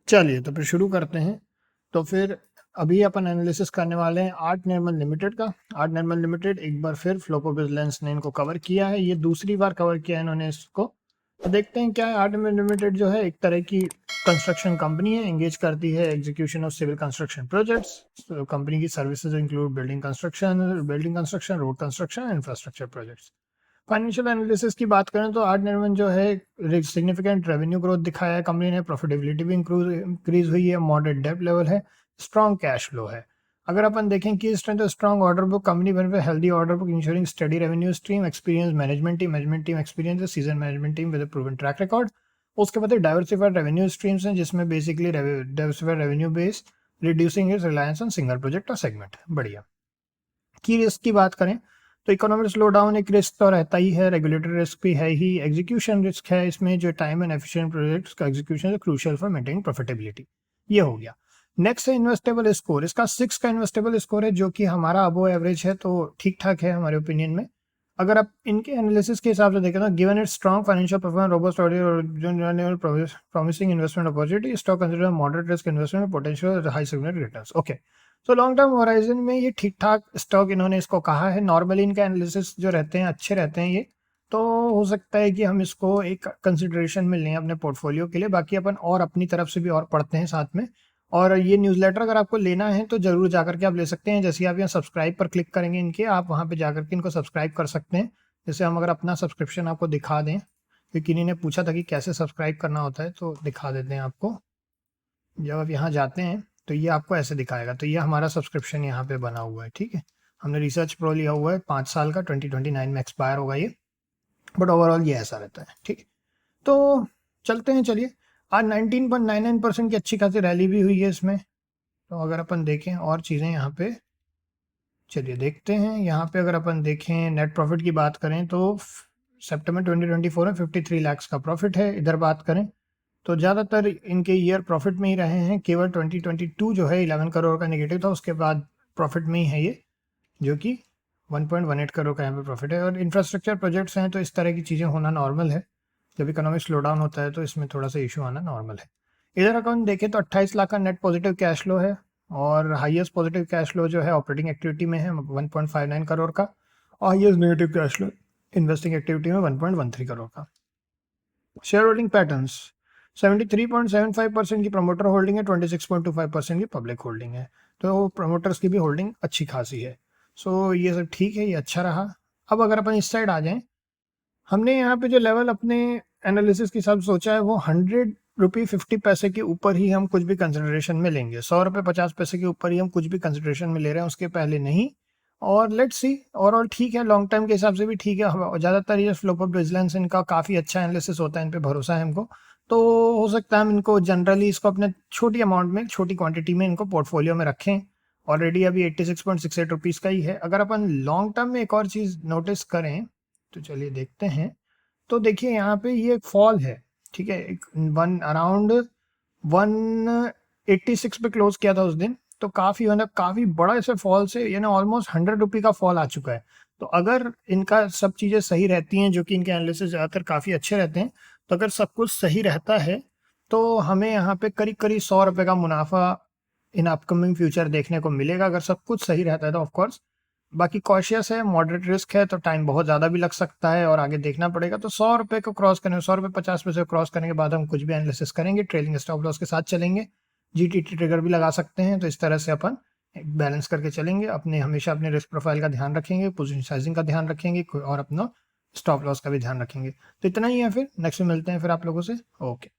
चलिए तो फिर शुरू करते हैं। तो फिर अभी अपन एनालिसिस करने वाले हैं आर्ट निर्मल लिमिटेड का। आर्ट निर्मल लिमिटेड एक बार फिर फ्लोको विजिलेंस ने इनको कवर किया है, ये दूसरी बार कवर किया है इन्होंने इसको। तो देखते हैं क्या है। आर्ट निर्मल लिमिटेड जो है एक तरह की कंस्ट्रक्शन कंपनी है, एंगेज करती है execution of civil construction projects. Company की services include building construction, road construction, infrastructure projects. Financial analysis की बात करें तो आर्ट निर्मल जो है सिग्निफिकेंट रेवेन्यू ग्रोथ दिखाया है कंपनी ने, प्रॉफिटेबिलिटी भी इंक्रीज हुई है, मॉडरेट डेट लेवल है, स्ट्रॉन्ग कैश फ्लो है। अगर अपन देखें कि strength strong order book, company बन पे healthy order book ensuring study revenue stream, experience management team experience, season management team with proven track record. उसके बाद डाइवर्सिफाइड रेवेन्यू स्ट्रीम्स हैं जिसमें basically diversified revenue base, reducing it's reliance on single project और segment. बढ़िया। की risk की बात करें तो इकोनॉमिक स्लो डाउन एक रिस्क तो रहता ही है, रेगुलेटरी रिस्क भी है ही, एग्जीक्यूशन रिस्क है इसमें, जो टाइम एंड एफिशिएंट प्रोजेक्ट्स का एग्जीक्यूशन है क्रूशियल फॉर मेंटेनिंग प्रॉफिटेबिलिटी। ये हो गया। नेक्स्ट है इन्वेस्टेबल स्कोर। इसका 6 का इन्वेस्टेबल स्कोर है जो कि हमारा अबो एवरेज है, तो ठीक ठाक है हमारे ओपिनियन में। अगर आप इनके एनालिसिस के हिसाब से देखें तो given it's strong financial performance, robust audio, promising investment opportunity, stock consider moderate risk investment, potential high significant returns. Okay, तो लॉन्ग टर्म होराइजन में ये ठीक ठाक स्टॉक इन्होंने इसको कहा है। नॉर्मली इनका एनालिसिस जो रहते हैं अच्छे रहते हैं ये, तो हो सकता है कि हम इसको एक कंसिडरेशन में लें अपने पोर्टफोलियो के लिए। बाकी अपन और अपनी तरफ से भी और पढ़ते हैं साथ में। और ये न्यूज़लेटर अगर आपको लेना है तो ज़रूर जाकर के आप ले सकते हैं। जैसे आप यहाँ सब्सक्राइब पर क्लिक करेंगे इनके, आप वहाँ पे जाकर के इनको सब्सक्राइब कर सकते हैं। जैसे हम अगर अपना सब्सक्रिप्शन आपको दिखा दें, क्योंकि इन्हीं ने पूछा था कि कैसे सब्सक्राइब करना होता है, तो दिखा देते हैं आपको। जब आप यहाँ जाते हैं तो ये आपको ऐसे दिखाएगा। तो ये हमारा सब्सक्रिप्शन यहाँ पे बना हुआ है, ठीक है। हमने रिसर्च प्रो लिया हुआ है 5 साल का, 2029 में एक्सपायर होगा ये, बट ओवरऑल ये ऐसा रहता है, ठीक है। तो चलते हैं, चलिए। आज 19.99% की अच्छी खासी रैली भी हुई है इसमें। तो अगर अपन देखें और चीज़ें यहाँ पे, चलिए देखते हैं। यहाँ पे अगर अपन देखें नेट प्रॉफिट की बात करें तो सितंबर 2024 में 53 लाख का प्रॉफिट है। इधर बात करें तो ज़्यादातर इनके ईयर प्रॉफिट में ही रहे हैं। केवल 2022 जो है 11 करोड़ का नेगेटिव था, उसके बाद प्रॉफिट में ही है ये, जो कि 1.18 करोड़ का यहाँ पे प्रॉफिट है। और इंफ्रास्ट्रक्चर प्रोजेक्ट्स हैं तो इस तरह की चीज़ें होना नॉर्मल है। जब इकोनॉमिक स्लो डाउन होता है तो इसमें थोड़ा सा इशू आना नॉर्मल है। इधर अकाउंट देखें तो 28 लाख का नेट पॉजिटिव कैश फ्लो है, और हाईएस्ट पॉजिटिव कैश फ्लो जो है ऑपरेटिंग एक्टिविटी में है 1.59 करोड़ का, और highest negative cash flow investing activity में 1.13 करोड़ का। शेयर होल्डिंग पैटर्न्स, 73.75% की प्रमोटर होल्डिंग है, 26.25% की पब्लिक होल्डिंग है। तो प्रमोटर्स की भी होल्डिंग अच्छी खासी है। सो ये सब ठीक है, ये अच्छा रहा। अब अगर अपन इस साइड आ जाएं, हमने यहाँ पे जो लेवल अपने एनालिसिस के हिसाब से सोचा है वो 100 रुपये 50 पैसे के ऊपर ही हम कुछ भी कंसिडरेशन में लेंगे। 100 रुपये 50 पैसे के ऊपर ही हम कुछ भी कंसिडरेशन में ले रहे हैं, उसके पहले नहीं। और लेट्स सी, ओवरऑल ठीक है, लॉन्ग टर्म के हिसाब से भी ठीक है। ज़्यादातर ये फ्लोप ऑफ विजिलेंस इनका काफ़ी अच्छा एनालिसिस होता है, इन पे भरोसा है हमको। तो हो सकता है हम इनको जनरली इसको अपने छोटी अमाउंट में, छोटी क्वांटिटी में इनको पोर्टफोलियो में रखें। ऑलरेडी अभी 86.68 रुपीज़ का ही है। अगर अपन लॉन्ग टर्म में एक और चीज़ नोटिस करें तो चलिए देखते हैं। तो देखिए यहाँ पे ये एक फॉल है, ठीक है। एक अराउंड 186 पे क्लोज किया था उस दिन, तो काफ़ी मतलब काफ़ी बड़ा ऐसे फॉल से यानी ऑलमोस्ट 100 रुपये का फॉल आ चुका है। तो अगर इनका सब चीज़ें सही रहती हैं, जो कि इनके एनालिसिस ज़्यादातर काफ़ी अच्छे रहते हैं, तो अगर सब कुछ सही रहता है तो हमें यहाँ पे करीब करीब 100 रुपये का मुनाफा इन अपकमिंग फ्यूचर देखने को मिलेगा, अगर सब कुछ सही रहता है तो ऑफकोर्स। बाकी कॉशियस है, मॉडरेट रिस्क है, तो टाइम बहुत ज़्यादा भी लग सकता है और आगे देखना पड़ेगा। तो 100 रुपये को क्रॉस करने, 100 रुपये 50 पैसे को क्रॉस करने के बाद हम कुछ भी एनालिसिस करेंगे, ट्रेलिंग स्टॉप लॉस के साथ चलेंगे, जीटीटी ट्रिगर भी लगा सकते हैं। तो इस तरह से अपन एक बैलेंस करके चलेंगे। अपने हमेशा अपने रिस्क प्रोफाइल का ध्यान रखेंगे, पोजीशन साइजिंग का ध्यान रखेंगे, और अपना स्टॉप लॉस का भी ध्यान रखेंगे। तो इतना ही है, फिर नेक्स्ट में मिलते हैं फिर आप लोगों से। ओके।